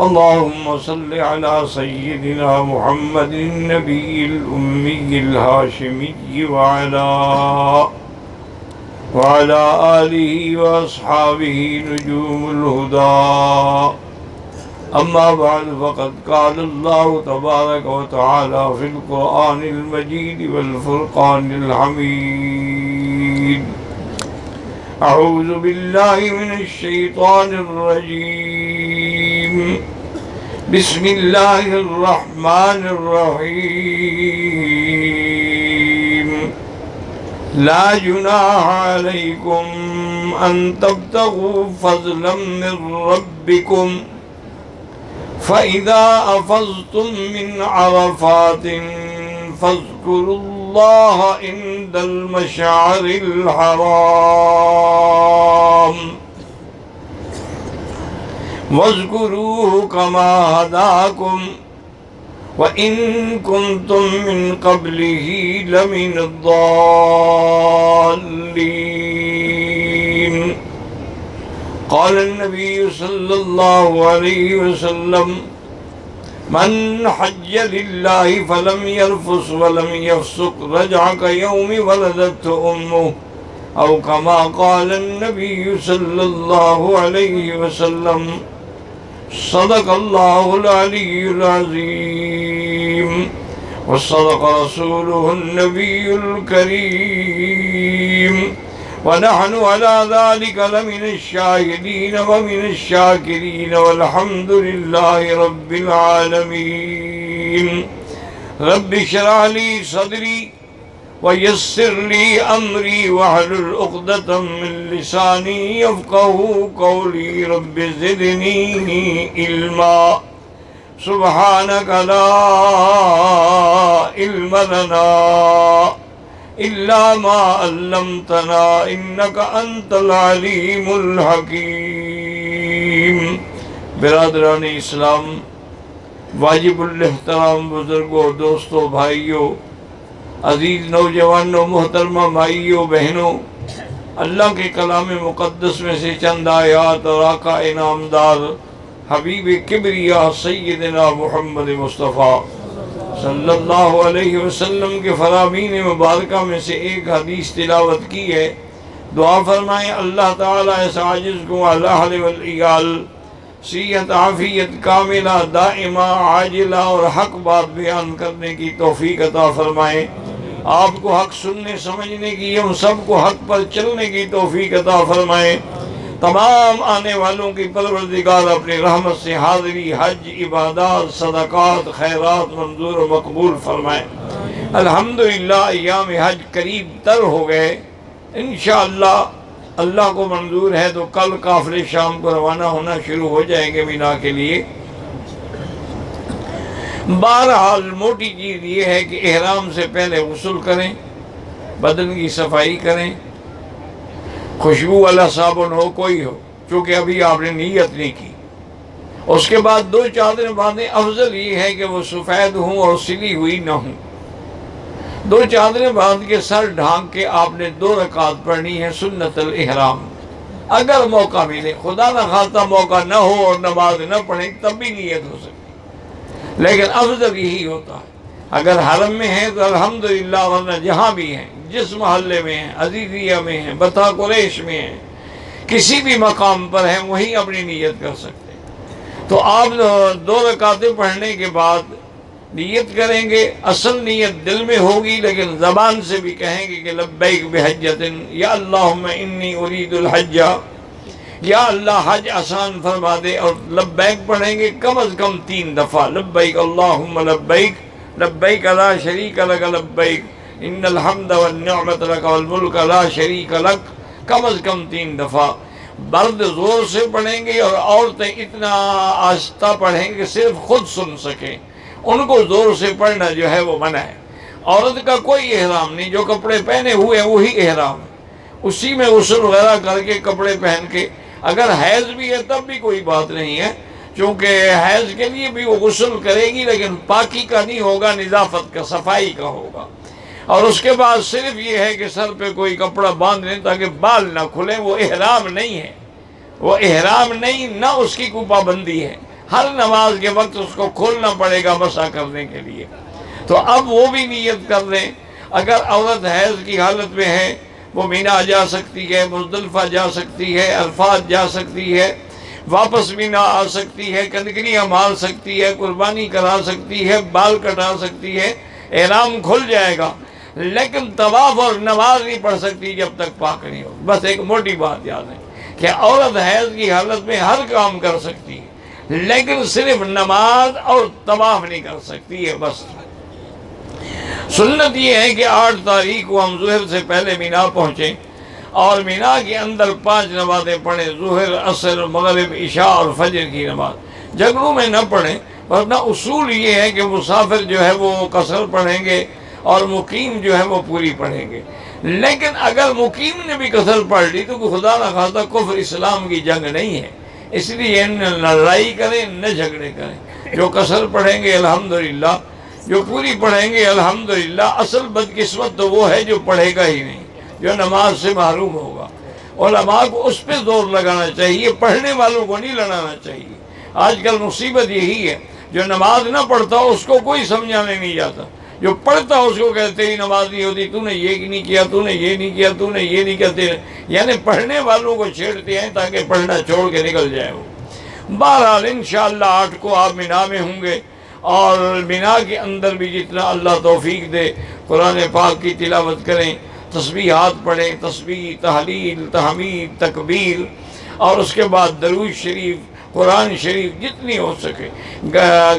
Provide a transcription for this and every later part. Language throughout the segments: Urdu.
اللهم صل على سيدنا محمد النبي الأمي الهاشمي وعلى آله وأصحابه نجوم الهدى. أما بعد فقد قال الله تبارك وتعالى في القرآن المجيد والفرقان الحميد: أعوذ بالله من الشيطان الرجيم. بسم الله الرحمن الرحيم. لا جناح عليكم أن تبتغوا فضلا من ربكم فإذا أفضتم من عرفات فاذكروا الله عند المشعر الحرام واذكروه كما هداكم وإن كنتم من قبله لمن الضالين. قال النبي صلى الله عليه وسلم: من حج لله فلم يرفث ولم يفسق رجع كيوم ولدته أمه، أو كما قال النبي صلى الله عليه وسلم. صدق الله العلي العظيم وصدق رسوله النبي الكريم، ونحن على ذلك لمن الشاهدين ومن الشاكرين، والحمد لله رب العالمين. رب اشرح لي صدري ويسر لي أمري واحلل عقدة من لساني يفقهوا قولي. رب زدني علما. سبحانك لا علم لنا إلا ما علمتنا إنك أنت العليم الحكيم. برادران اسلام، واجب الاحترام بزرگوں، دوستوں، بھائیوں، عزیز نوجوانوں، محترمہ بھائیوں، بہنوں، اللہ کے کلام مقدس میں سے چند آیات اور آقا انعامدار حبیب کبریا سیدنا محمد مصطفیٰ صلی اللہ علیہ وسلم کے فرامین مبارکہ میں سے ایک حدیث تلاوت کی ہے. دعا فرمائیں اللہ تعالیٰ اس عاجز کو علی حل والعیال صحت عافیت کاملہ دائمہ عاجلہ اور حق بات بیان کرنے کی توفیق عطا فرمائیں. آپ کو حق سننے سمجھنے کی، ہم سب کو حق پر چلنے کی توفیق عطا فرمائیں. تمام آنے والوں کی پروردگار اپنی رحمت سے حاضری، حج، عبادات، صدقات، خیرات منظور و مقبول فرمائیں. الحمدللہ ایام حج قریب تر ہو گئے. انشاءاللہ اللہ کو منظور ہے تو کل قافلے شام کو روانہ ہونا شروع ہو جائیں گے مینا کے لیے. بہرحال موٹی چیز یہ ہے کہ احرام سے پہلے غسل کریں، بدن کی صفائی کریں، خوشبو والا صابن ہو کوئی ہو، چونکہ ابھی آپ نے نیت نہیں کی. اس کے بعد 2 چادریں باندھیں. افضل یہ ہے کہ وہ سفید ہوں اور سلی ہوئی نہ ہوں. 2 چادریں باندھ کے سر ڈھانک کے آپ نے 2 رکعت پڑھنی ہے سنت الاحرام. اگر موقع ملے، خدا نہ خواستہ موقع نہ ہو اور نماز نہ پڑھیں تب بھی نیت ہو سکتی، لیکن افضل یہی ہوتا ہے. اگر حرم میں ہیں تو الحمدللہ، ورنہ جہاں بھی ہیں، جس محلے میں ہیں، عزیزیہ میں ہیں، بطا قریش میں ہیں، کسی بھی مقام پر ہیں، وہیں اپنی نیت کر سکتے ہیں. تو آپ 2 رکعتیں پڑھنے کے بعد نیت کریں گے. اصل نیت دل میں ہوگی، لیکن زبان سے بھی کہیں گے کہ لبیک بحجۃ، یا اللہم انی ارید الحج، یا اللہ حج آسان فرما دے. اور لبیک پڑھیں گے کم از کم 3 دفعہ. لبیک اللہم لبیک، لبیک لا شریک لک لبیک، ان الحمد والنعمت لک والملک لا شریک لک، کم از کم 3 دفعہ. مرد زور سے پڑھیں گے اور عورتیں اتنا آہستہ پڑھیں گے کہ صرف خود سن سکیں. ان کو زور سے پڑھنا جو ہے وہ منع ہے. عورت کا کوئی احرام نہیں، جو کپڑے پہنے ہوئے ہیں وہی احرام ہے. اسی میں غسل وغیرہ کر کے کپڑے پہن کے، اگر حیض بھی ہے تب بھی کوئی بات نہیں ہے، چونکہ حیض کے لیے بھی وہ غسل کرے گی، لیکن پاکی کا نہیں ہوگا، نظافت کا، صفائی کا ہوگا. اور اس کے بعد صرف یہ ہے کہ سر پہ کوئی کپڑا باندھ لیں تاکہ بال نہ کھلیں. وہ احرام نہیں ہے، وہ احرام نہیں، نہ اس کی کوئی پابندی ہے. ہر نماز کے وقت اس کو کھولنا پڑے گا مسح کرنے کے لیے۔ تو اب وہ بھی نیت کر لیں۔ اگر عورت حیض کی حالت میں ہے وہ مینا جا سکتی ہے، مزدلفہ جا سکتی ہے، عرفات جا سکتی ہے، واپس مینا آ سکتی ہے، کنکریاں مار سکتی ہے، قربانی کرا سکتی ہے، بال کٹا سکتی ہے، احرام کھل جائے گا، لیکن طواف اور نماز نہیں پڑھ سکتی جب تک پاک نہیں ہو۔ بس ایک موٹی بات یاد ہے کہ عورت حیض کی حالت میں ہر کام کر سکتی ہے، لیکن صرف نماز اور طواف نہیں کر سکتی ہے۔ بس سنت یہ ہے کہ 8 تاریخ کو ہم ظہر سے پہلے مینا پہنچیں اور مینا کے اندر 5 نمازیں پڑھیں، ظہر، عصر، مغرب، عشاء اور فجر کی نماز۔ جگہوں میں نہ پڑھیں، ورنہ اصول یہ ہے کہ مسافر جو ہے وہ قصر پڑھیں گے اور مقیم جو ہے وہ پوری پڑھیں گے۔ لیکن اگر مقیم نے بھی قصر پڑھ لی تو خدا نہ خواستہ کفر اسلام کی جنگ نہیں ہے، اس لیے نہ لڑائی کریں نہ جھگڑے کریں۔ جو قصر پڑھیں گے الحمدللہ، جو پوری پڑھیں گے الحمدللہ۔ اصل بدقسمت تو وہ ہے جو پڑھے گا ہی نہیں، جو نماز سے محروم ہوگا۔ علماء کو اس پہ زور لگانا چاہیے، پڑھنے والوں کو نہیں لڑانا چاہیے۔ آج کل مصیبت یہی ہے، جو نماز نہ پڑھتا اس کو کوئی سمجھانے نہیں جاتا، جو پڑھتا اس کو کہتے ہی نماز نہیں ہوتی، تو نے یہ نہیں کیا، تو نے یہ نہیں کیا، تو نے یہ نہیں کہتے، یعنی پڑھنے والوں کو چھیڑتے ہیں تاکہ پڑھنا چھوڑ کے نکل جائے وہ۔ بہرحال انشاءاللہ 8 کو آپ مینا میں ہوں گے، اور مینا کے اندر بھی جتنا اللہ توفیق دے قرآن پاک کی تلاوت کریں، تسبیحات پڑھیں، تسبیح، تحلیل، تحمید، تکبیر، اور اس کے بعد درود شریف، قرآن شریف جتنی ہو سکے۔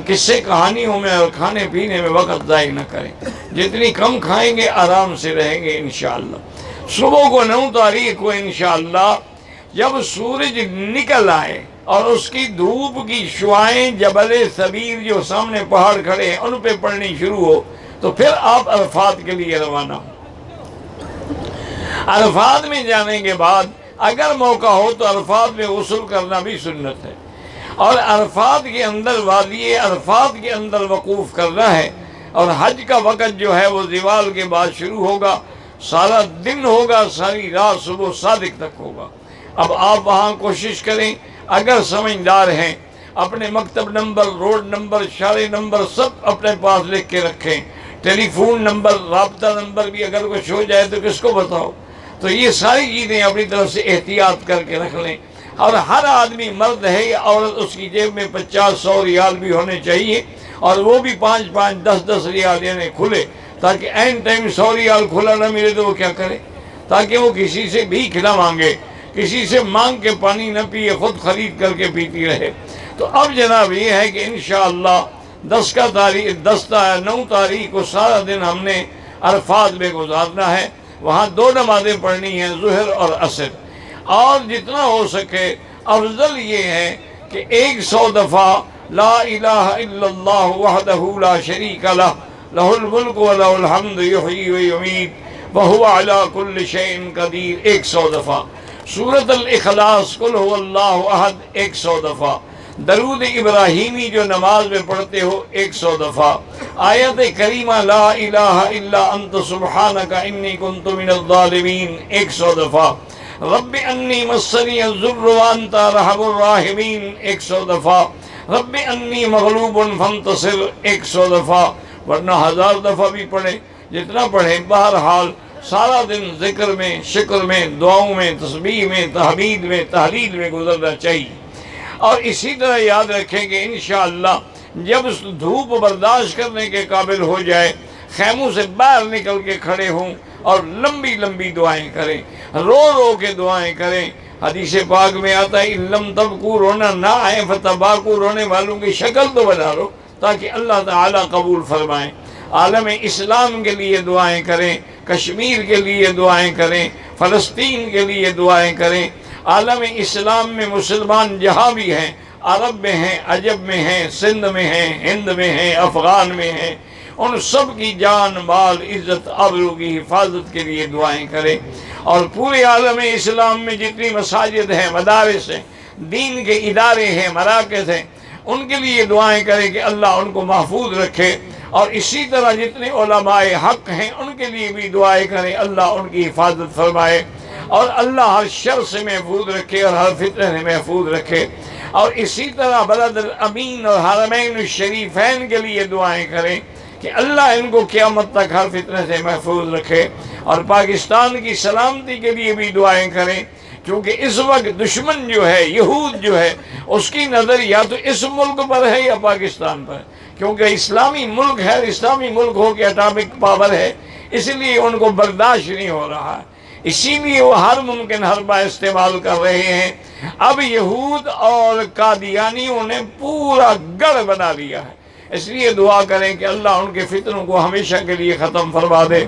قصے کہانیوں میں اور کھانے پینے میں وقت ضائع نہ کریں، جتنی کم کھائیں گے آرام سے رہیں گے انشاءاللہ۔ صبح کو 9 تاریخ کو انشاءاللہ جب سورج نکل آئے اور اس کی دھوپ کی شعاعیں جبل ثبیر جو سامنے پہاڑ کھڑے ہیں ان پہ پڑنی شروع ہو تو پھر آپ عرفات کے لیے روانہ ہوں۔ عرفات میں جانے کے بعد اگر موقع ہو تو عرفات میں غسل کرنا بھی سنت ہے، اور عرفات کے اندر وادی عرفات کے اندر وقوف کرنا ہے۔ اور حج کا وقت جو ہے وہ زوال کے بعد شروع ہوگا، سارا دن ہوگا، ساری رات صبح صادق تک ہوگا۔ اب آپ وہاں کوشش کریں، اگر سمجھدار ہیں اپنے مکتب نمبر، روڈ نمبر، اشارے نمبر سب اپنے پاس لکھ کے رکھیں، ٹیلی فون نمبر، رابطہ نمبر بھی اگر کچھ ہو جائے تو کس کو بتاؤ۔ تو یہ ساری چیزیں اپنی طرف سے احتیاط کر کے رکھ لیں، اور ہر آدمی مرد ہے یا عورت اس کی جیب میں 50-100 ریال بھی ہونے چاہیے، اور وہ بھی 5-5، 10-10 ریال یعنی کھلے، تاکہ عین ٹائم 100 ریال کھلا نہ ملے تو وہ کیا کرے، تاکہ وہ کسی سے بھی کھلا مانگے، کسی سے مانگ کے پانی نہ پیے، خود خرید کر کے پیتی رہے۔ تو اب جناب یہ ہے کہ انشاءاللہ 9 تاریخ کو سارا دن ہم نے عرفات میں گزارنا ہے۔ وہاں 2 نمازیں پڑھنی ہیں، ظہر اور عصر، اور جتنا ہو سکے افضل یہ ہے کہ 100 دفعہ لا الہ الا اللہ وحدہ لا شریک لہ لہ الملک و لہ الحمد یحیی و یمیت وہو علی کل شیء قدیر 100 دفعہ، سورۃ الاخلاص قل هو اللہ احد 100 دفعہ، درود ابراہیمی جو نماز میں پڑھتے ہو 100 دفعہ، آیت کریمہ لا الہ الا انت سبحانک انی کنت من الظالمین 100 دفعہ، رب انی مسنی الضر وانت ارحم الراحمین 100 دفعہ، رب انی مغلوب فانتصر 100 دفعہ، ورنہ 1000 دفعہ بھی پڑھیں، جتنا پڑھیں۔ بہرحال سارا دن ذکر میں، شکر میں، دعاؤں میں، تسبیح میں، تحمید میں، تحلیل میں گزرنا چاہیے۔ اور اسی طرح یاد رکھیں کہ انشاءاللہ جب دھوپ برداشت کرنے کے قابل ہو جائے، خیموں سے باہر نکل کے کھڑے ہوں اور لمبی لمبی دعائیں کریں، رو رو کے دعائیں کریں۔ حدیث پاک میں آتا ہے لم تبکو، رونا نہ آئے فتباکو، رونے والوں کی شکل تو بنا لو تاکہ اللہ تعالیٰ قبول فرمائیں۔ عالم اسلام کے لیے دعائیں کریں، کشمیر کے لیے دعائیں کریں، فلسطین کے لیے دعائیں کریں۔ عالم اسلام میں مسلمان جہاں بھی ہیں، عرب میں ہیں، عجب میں ہیں، سندھ میں ہیں، ہند میں ہیں، افغان میں ہیں، ان سب کی جان، مال، عزت، آبرو کی حفاظت کے لیے دعائیں کریں۔ اور پورے عالم اسلام میں جتنی مساجد ہیں، مدارس ہیں، دین کے ادارے ہیں، مراکز ہیں، ان کے لیے دعائیں کریں کہ اللہ ان کو محفوظ رکھے۔ اور اسی طرح جتنے علماء حق ہیں ان کے لیے بھی دعائیں کریں، اللہ ان کی حفاظت فرمائے، اور اللہ ہر شر سے محفوظ رکھے اور ہر فتنہ سے محفوظ رکھے۔ اور اسی طرح بلد الامین اور حرمین الشریفین کے لیے دعائیں کریں کہ اللہ ان کو قیامت تک ہر فتنہ سے محفوظ رکھے، اور پاکستان کی سلامتی کے لیے بھی دعائیں کریں، کیونکہ اس وقت دشمن جو ہے، یہود جو ہے، اس کی نظر یا تو اس ملک پر ہے یا پاکستان پر، کیونکہ اسلامی ملک ہے، اسلامی ملک ہو کے اٹامک پاور ہے، اس لیے ان کو برداشت نہیں ہو رہا ہے، اسی لیے وہ ہر ممکن حربہ استعمال کر رہے ہیں۔ اب یہود اور قادیانیوں نے پورا گڑھ بنا لیا ہے، اس لیے دعا کریں کہ اللہ ان کے فتنوں کو ہمیشہ کے لیے ختم فرما دے،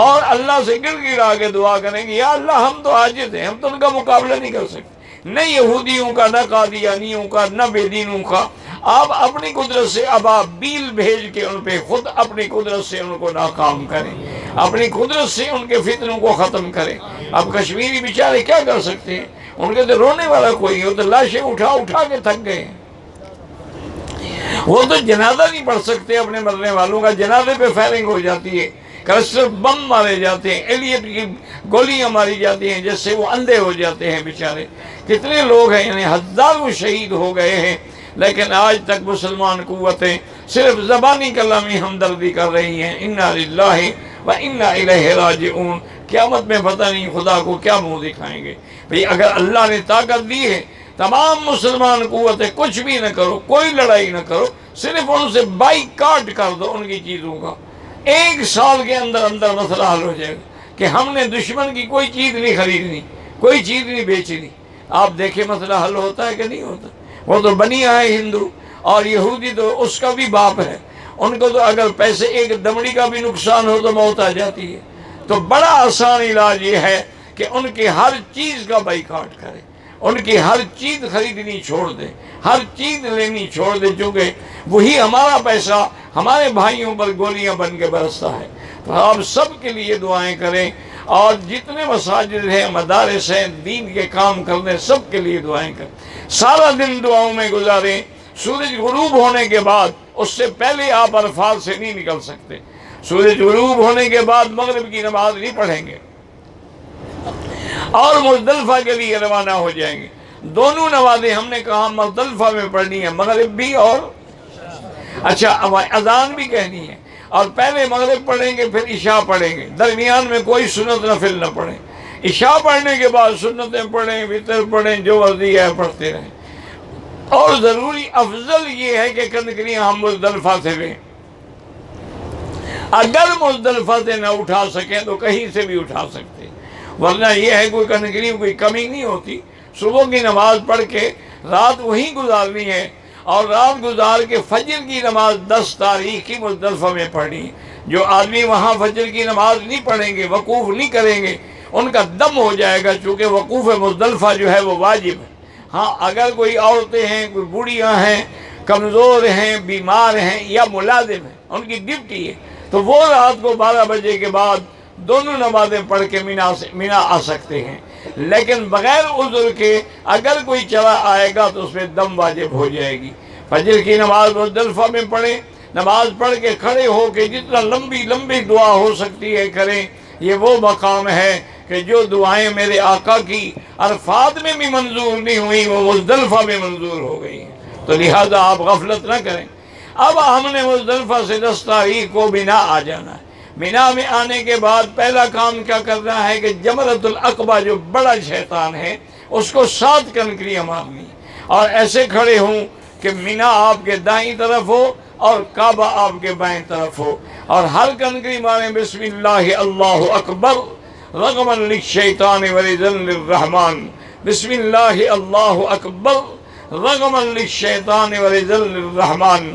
اور اللہ سے گڑ گڑا کے دعا کریں کہ یا اللہ ہم تو عاجز ہیں، ہم تو ان کا مقابلہ نہیں کر سکتے، نہ یہودیوں کا، نہ قادیانیوں کا، نہ بے دینوں کا۔ آپ اپنی قدرت سے ابابیل بھیج کے ان پہ خود اپنی قدرت سے ان کو ناکام کریں، اپنی قدرت سے ان کے فتنوں کو ختم کریں۔ اب کشمیری بیچارے کیا کر سکتے ہیں، ان کے تو رونے والا کوئی ہے، وہ تو لاشیں اٹھا اٹھا کے تھک گئے ہیں، وہ تو جنازہ نہیں پڑھ سکتے اپنے مرنے والوں کا، جنازے پہ فائرنگ ہو جاتی ہے، کلسٹر بم مارے جاتے ہیں، ایلیٹ کی گولیاں ماری جاتی ہیں، جس سے وہ اندھے ہو جاتے ہیں بیچارے۔ کتنے لوگ ہیں، یعنی ہزاروں شہید ہو گئے ہیں، لیکن آج تک مسلمان قوتیں صرف زبانی کلامی ہمدردی کر رہی ہیں، انا للہ و انا الیہ راجعون۔ قیامت میں پتہ نہیں خدا کو کیا منہ دکھائیں گے۔ بھئی اگر اللہ نے طاقت دی ہے، تمام مسلمان قوتیں کچھ بھی نہ کرو، کوئی لڑائی نہ کرو، صرف ان سے بائیکاٹ کر دو ان کی چیزوں کا، 1 سال کے اندر اندر مسئلہ حل ہو جائے گا کہ ہم نے دشمن کی کوئی چیز نہیں خریدنی، کوئی چیز نہیں بیچنی۔ آپ دیکھیں مسئلہ حل ہوتا ہے کہ نہیں ہوتا؟ وہ تو بنیا ہے ہندو، اور یہودی تو اس کا بھی باپ ہے، ان کو تو اگر پیسے ایک دمڑی کا بھی نقصان ہو تو موت آ جاتی ہے۔ تو بڑا آسان علاج یہ ہے کہ ان کی ہر چیز کا بائیکاٹ کریں، ان کی ہر چیز خریدنی چھوڑ دیں، ہر چیز لینی چھوڑ دیں، چونکہ وہی ہمارا پیسہ ہمارے بھائیوں پر گولیاں بن کے برستا ہے۔ تو آپ سب کے لیے دعائیں کریں، اور جتنے مساجد ہیں، مدارس ہیں، دین کے کام کرنے، سب کے لیے دعائیں کریں، سارا دن دعاؤں میں گزاریں۔ سورج غروب ہونے کے بعد، اس سے پہلے آپ عرفات سے نہیں نکل سکتے، سورج غروب ہونے کے بعد مغرب کی نماز نہیں پڑھیں گے اور مزدلفہ کے لیے روانہ ہو جائیں گے۔ دونوں نمازیں ہم نے کہا مزدلفہ میں پڑھنی ہے، مغرب بھی اور اذان بھی کہنی ہے، اور پہلے مغرب پڑھیں گے پھر عشاء پڑھیں گے، درمیان میں کوئی سنت نفل نہ پڑھیں، عشاء پڑھنے کے بعد سنتیں پڑھیں، وتر پڑھیں، جو مرضی ہے پڑھتے رہیں، اور ضروری افضل یہ ہے کہ کنکریاں ہم مزدلفہ سے لیں، اگر مزدلفہ سے نہ اٹھا سکیں تو کہیں سے بھی اٹھا سکتے، ورنہ یہ ہے کوئی کنکریوں کوئی کمی نہیں ہوتی، صبح کی نماز پڑھ کے رات وہیں گزارنی ہے، اور رات گزار کے فجر کی نماز 10 تاریخ کی مزدلفہ میں پڑھنی ہے۔ جو آدمی وہاں فجر کی نماز نہیں پڑھیں گے، وقوف نہیں کریں گے، ان کا دم ہو جائے گا، چونکہ وقوف مزدلفہ جو ہے وہ واجب ہے۔ ہاں اگر کوئی عورتیں ہیں، کوئی بوڑھیاں ہیں، کمزور ہیں، بیمار ہیں یا ملازم ہیں، ان کی ڈیوٹی ہے، تو وہ رات کو 12 بجے کے بعد دونوں نمازیں پڑھ کے مینا آ سکتے ہیں، لیکن بغیر عذر کے اگر کوئی چلا آئے گا تو اس میں دم واجب ہو جائے گی۔ فجر کی نماز مزدلفہ میں پڑھیں، نماز پڑھ کے کھڑے ہو کے جتنا لمبی دعا ہو سکتی ہے کریں۔ یہ وہ مقام ہے کہ جو دعائیں میرے آقا کی عرفات میں بھی منظور نہیں ہوئی، وہ مزدلفہ میں منظور ہو گئی ہیں، تو لہذا آپ غفلت نہ کریں۔ اب ہم نے مزدلفہ سے 10 تاریخ کو مینا آ جانا ہے۔ مینا میں آنے کے بعد پہلا کام کیا کرنا ہے کہ جمرۃ العقبہ جو بڑا شیطان ہے اس کو 7 کنکریاں مارنی، اور ایسے کھڑے ہوں کہ مینا آپ کے دائیں طرف ہو اور کعبہ آپ کے بائیں طرف ہو، اور ہر کنکری ماریں بسم اللہ اللہ اکبر رغما للشیطان ورضا للرحمن، بسم اللہ اللہ اکبر رغما للشیطان ورضا للرحمن۔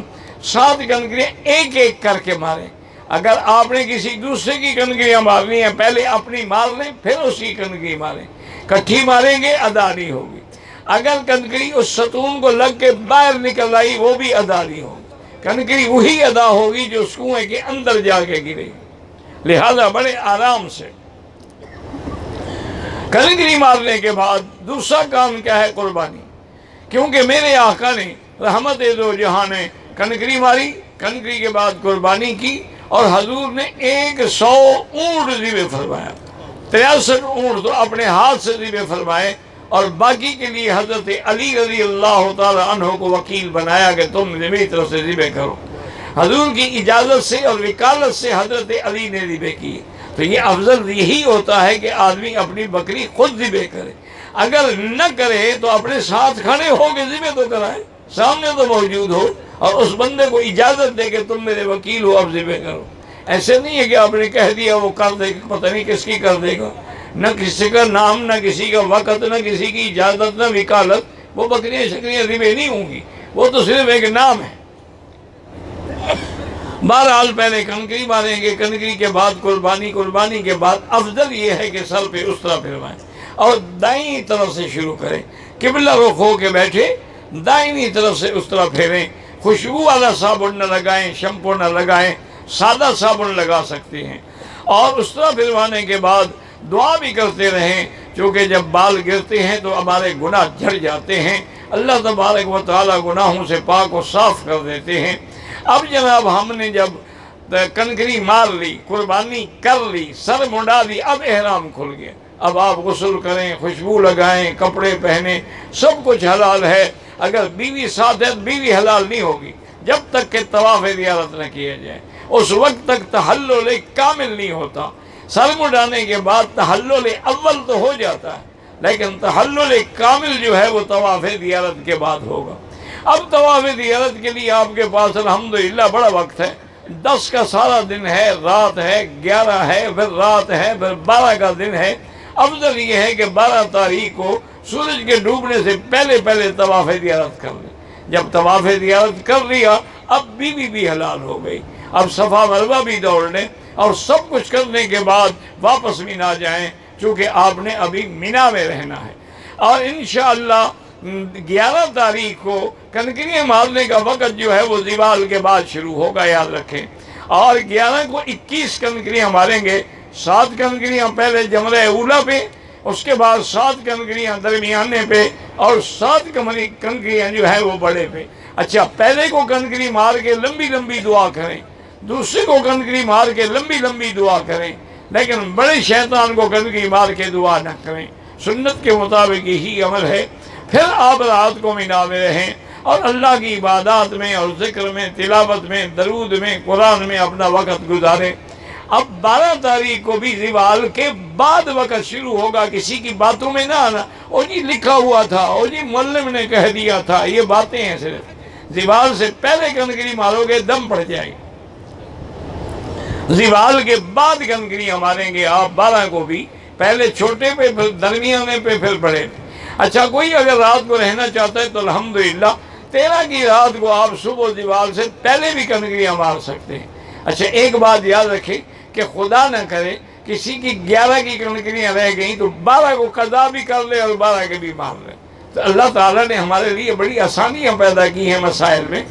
7 کنکریاں ایک ایک کر کے ماریں۔ اگر آپ نے کسی دوسرے کی کنکریاں مارنی ہیں، پہلے اپنی مار لیں پھر اس کی کنکری ماریں، کٹھی ماریں گے ادا نہیں ہوگی۔ اگر کنکری اس ستون کو لگ کے باہر نکل آئی وہ بھی ادا نہیں ہوگی، کنکری وہی ادا ہوگی جو اس کنویں کے اندر جا کے گرے، لہذا بڑے آرام سے کنکری مارنے کے بعد دوسرا کام کیا ہے؟ قربانی، کیونکہ میرے آقا نے رحمت دو جہاں نے کنکری ماری، کنکری کے بعد قربانی کی، اور حضور نے 100 اونٹ ذبح فرمایا، 63 اونٹ تو اپنے ہاتھ سے ذبح فرمائے، اور باقی کے لیے حضرت علی رضی اللہ تعالی عنہ کو وکیل بنایا کہ تم میری طرف سے ذبح کرو۔ حضور کی اجازت سے اور وکالت سے حضرت علی نے ذبح کی۔ تو یہ افضل یہی ہوتا ہے کہ آدمی اپنی بکری خود ذبح کرے، اگر نہ کرے تو اپنے ساتھ کھڑے ہو کے ذبح تو کرائے، سامنے تو موجود ہو اور اس بندے کو اجازت دے کہ تم میرے وکیل ہو، اب ذبح کرو۔ ایسے نہیں ہے کہ آپ نے کہہ دیا وہ کر دے گا، پتہ نہیں کس کی کر دے گا، نہ کسی کا نام، نہ کسی کا وقت، نہ کسی کی اجازت، نہ وکالت، وہ بکریاں شکریاں ذبح نہیں ہوں گی، وہ تو صرف ایک نام ہے۔ بہرحال پہلے کنکری ماریں گے، کنکری کے بعد قربانی، قربانی کے بعد افضل یہ ہے کہ سر پہ اسطرا پھروائیں اور دائیں طرف سے شروع کریں، قبلہ رخ ہو کے بیٹھے، دائیں طرف سے اسطرا پھیریں، خوشبو والا صابن نہ لگائیں، شیمپو نہ لگائیں، سادہ صابن لگا سکتے ہیں، اور اسطرا پھروانے کے بعد دعا بھی کرتے رہیں، چونکہ جب بال گرتے ہیں تو ہمارے گناہ جھڑ جاتے ہیں، اللہ تبارک و تعالیٰ گناہوں سے پاک و صاف کر دیتے ہیں۔ اب جناب ہم نے جب کنکری مار لی، قربانی کر لی، سر منڈا لی، اب احرام کھل گیا، اب آپ غسل کریں، خوشبو لگائیں، کپڑے پہنیں، سب کچھ حلال ہے۔ اگر بیوی ساتھ ہے تو بیوی حلال نہیں ہوگی جب تک کہ طواف زیارت نہ کیا جائے، اس وقت تک تحلل کامل نہیں ہوتا۔ سر منڈانے کے بعد تحلل اول تو ہو جاتا ہے، لیکن تحلل کامل جو ہے وہ طواف زیارت کے بعد ہوگا۔ اب طواف زیارت کے لیے آپ کے پاس الحمدللہ بڑا وقت ہے، 10 کا سارا دن ہے، رات ہے، 11 ہے، پھر رات ہے، پھر 12 کا دن ہے۔ افضل یہ ہے کہ 12 تاریخ کو سورج کے ڈوبنے سے پہلے پہلے طواف زیارت کر لیں۔ جب طواف زیارت کر لیا اب بیوی بھی حلال ہو گئی، اب صفا مروہ بھی دوڑ لیں، اور سب کچھ کرنے کے بعد واپس مینا جائیں، چونکہ آپ نے ابھی مینا میں رہنا ہے۔ اور انشاءاللہ 11 تاریخ کو کنکریاں مارنے کا وقت جو ہے وہ زوال کے بعد شروع ہوگا، یاد رکھیں۔ اور 11 کو 21 کنکریاں ماریں گے، 7 کنکریاں پہلے جمرہ اولا پہ، اس کے بعد 7 کنکریاں درمیانے پہ، اور 7 کنکریاں جو ہے وہ بڑے پہ۔ اچھا، پہلے کو کنکری مار کے لمبی لمبی دعا کریں، دوسرے کو کنکری مار کے لمبی لمبی دعا کریں، لیکن بڑے شیطان کو کنکری مار کے دعا نہ کریں۔ سنت کے مطابق یہی عمل ہے۔ پھر آپ رات کو مینا میں رہیں اور اللہ کی عبادات میں اور ذکر میں، تلاوت میں، درود میں، قرآن میں اپنا وقت گزاریں۔ اب 12 تاریخ کو بھی زوال کے بعد وقت شروع ہوگا، کسی کی باتوں میں نہ آنا، او جی لکھا ہوا تھا، او جی معلم نے کہہ دیا تھا، یہ باتیں ہیں صرف۔ زوال سے پہلے کنکری مارو گے دم پڑ جائے گی، زوال کے بعد کنکریاں ماریں گے آپ 12 کو بھی، پہلے چھوٹے پہ، پھر درمیانے پہ، پھر بڑے پہ۔ اچھا، کوئی اگر رات کو رہنا چاہتا ہے تو الحمدللہ 13 کی رات کو آپ صبح زوال سے پہلے بھی کنکریاں مار سکتے ہیں۔ اچھا، ایک بات یاد رکھیں کہ خدا نہ کرے کسی کی 11 کی کنکریاں رہ گئیں تو 12 کو قضا بھی کر لے اور 12 کے بھی مار لے۔ تو اللہ تعالیٰ نے ہمارے لیے بڑی آسانیاں پیدا کی ہیں مسائل میں۔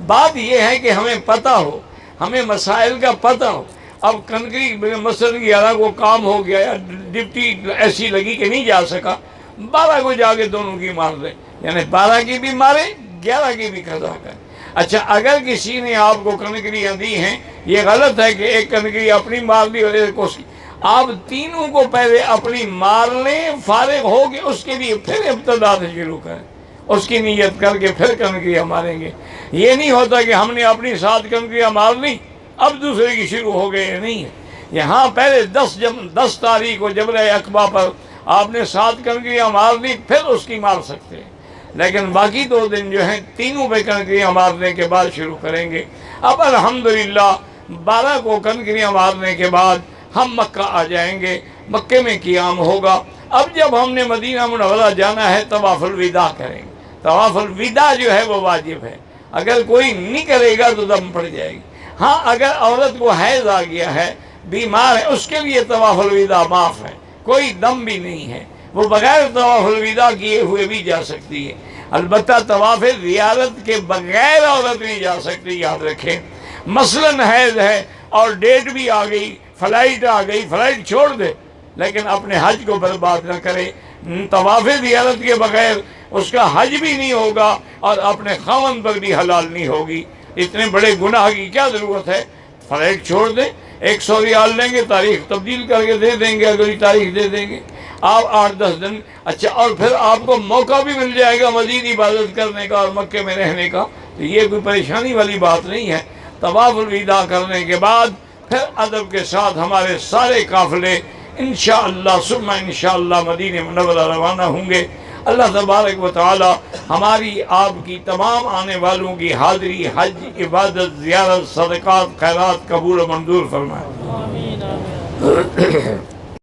بات یہ ہے کہ ہمیں پتہ ہو، ہمیں مسائل کا پتہ ہو۔ اب کنکری مثلاً 11 کو کام ہو گیا یا ڈپٹی ایسی لگی کہ نہیں جا سکا، 12 کو جا کے دونوں کی مار دیں، یعنی 12 کی بھی مارے، 11 کی بھی قضا کریں۔ اچھا، اگر کسی نے آپ کو کنکریاں دی ہیں، یہ غلط ہے کہ ایک کنکری اپنی مار لی اور ایک اس کی، آپ تینوں کو پہلے اپنی مار لیں، فارغ ہو کے اس کے لیے پھر ابتدا سے شروع کریں، اس کی نیت کر کے پھر کنکریاں ماریں گے۔ یہ نہیں ہوتا کہ ہم نے اپنی 7 کنکریاں مار لی اب دوسرے کی شروع ہو گئے، نہیں ہے۔ یہاں پہلے 10 تاریخ کو جبرہ عقبہ پر آپ نے 7 کنکریاں مار لی، پھر اس کی مار سکتے ہیں، لیکن باقی 2 دن جو ہیں تینوں پہ کنکریاں مارنے کے بعد شروع کریں گے۔ اب الحمدللہ 12 کو کنکریاں مارنے کے بعد ہم مکہ آ جائیں گے، مکے میں قیام ہوگا۔ اب جب ہم نے مدینہ منورہ جانا ہے طواف الوداع کریں گے۔ طواف الوداع جو ہے وہ واجب ہے، اگر کوئی نہیں کرے گا تو دم پڑ جائے گی۔ ہاں، اگر عورت کو حیض آ گیا ہے، بیمار ہے، اس کے لیے طواف الوداع معاف ہے، کوئی دم بھی نہیں ہے، وہ بغیر طواف الوداع کیے ہوئے بھی جا سکتی ہے۔ البتہ طواف زیارت کے بغیر عورت نہیں جا سکتی، یاد رکھیں۔ مثلاً حیض ہے اور ڈیٹ بھی آ گئی، فلائٹ آ گئی، فلائٹ چھوڑ دے، لیکن اپنے حج کو برباد نہ کرے۔ طواف زیارت کے بغیر اس کا حج بھی نہیں ہوگا اور اپنے خاوند پر بھی حلال نہیں ہوگی۔ اتنے بڑے گناہ کی کیا ضرورت ہے؟ فلائٹ چھوڑ دے، 100 ریال لیں گے، تاریخ تبدیل کر کے دے دیں گے، اگلی تاریخ دے دیں گے، آپ 8-10 دن اچھا، اور پھر آپ کو موقع بھی مل جائے گا مزید عبادت کرنے کا اور مکے میں رہنے کا، تو یہ کوئی پریشانی والی بات نہیں ہے۔ طواف الوداع کرنے کے بعد پھر ادب کے ساتھ ہمارے سارے قافلے انشاءاللہ ثم انشاءاللہ مدینہ منورہ روانہ ہوں گے۔ اللہ تبارک و تعالی ہماری آپ کی تمام آنے والوں کی حاضری، حج، عبادت، زیارت، صدقات، خیرات قبول و منظور فرمائے۔ آمین آمین۔